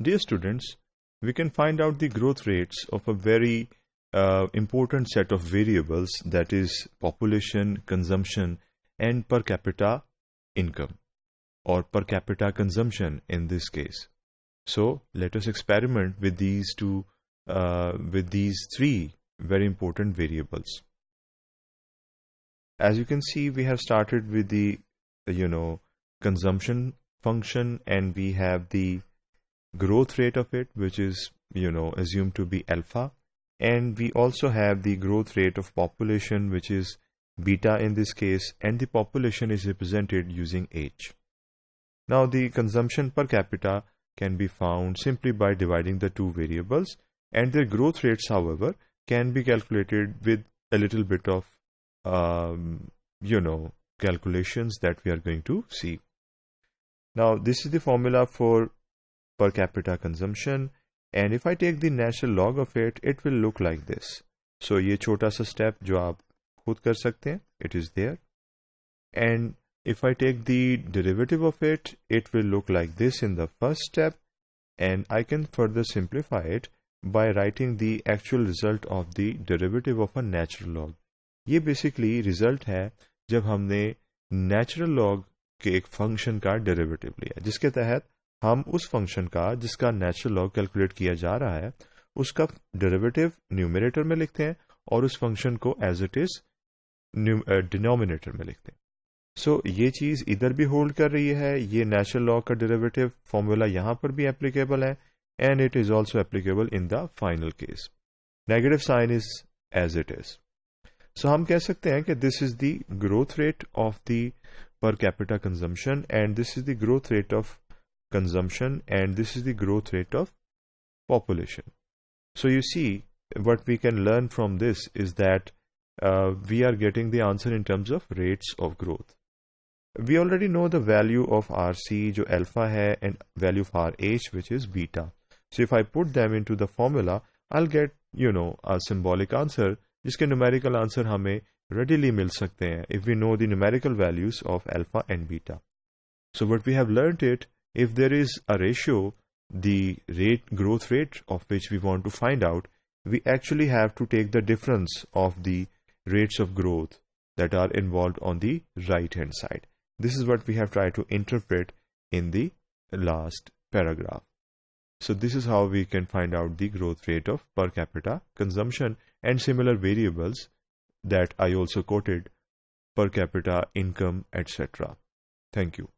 Dear students, we can find out the growth rates of a very important set of variables, that is population, consumption, and per capita income, or per capita consumption in this case. So let us experiment with these three very important variables. As you can see, we have started with the consumption function, and we have the growth rate of it, which is assumed to be alpha, and we also have the growth rate of population, which is beta in this case, and the population is represented using H. Now the consumption per capita can be found simply by dividing the two variables, and their growth rates, however, can be calculated with a little bit of calculations that we are going to see. Now this is the formula for per capita consumption, and if I take the natural log of it, it will look like this. So ये छोटा सा step जो आप खुद कर सकते हैं, it is there, and if I take the derivative of it, it will look like this in the first step, and I can further simplify it by writing the actual result of the derivative of a natural log. ये basically result है जब हमने natural log के एक function का derivative लिया, जिसके तहत हम उस फंक्शन का जिसका नेचुरल लॉग कैलकुलेट किया जा रहा है उसका डेरिवेटिव न्यूमरेटर में लिखते हैं और उस फंक्शन को एज इट इज डिनोमिनेटर में लिखते हैं. सो ये चीज़ इधर भी होल्ड कर रही है. ये नेचुरल लॉग का डेरिवेटिव फॉर्मूला यहाँ पर भी एप्लीकेबल है, and it is also applicable in the final case. Negative sign is as it is. So हम कह सकते हैं कि this is the growth rate of the per capita consumption, and this is the growth rate of consumption, and this is the growth rate of population. So you see, what we can learn from this is that we are getting the answer in terms of rates of growth. We already know the value of RC जो alpha है, and value of RH which is beta. So if I put them into the formula, I'll get a symbolic answer जिसके numerical answer हमें readily मिल सकते हैं if we know the numerical values of alpha and beta. So what we have learned it, if there is a ratio, the growth rate of which we want to find out, we actually have to take the difference of the rates of growth that are involved on the right hand side. This is what we have tried to interpret in the last paragraph. So this is how we can find out the growth rate of per capita consumption and similar variables that I also quoted, per capita income, etc. Thank you.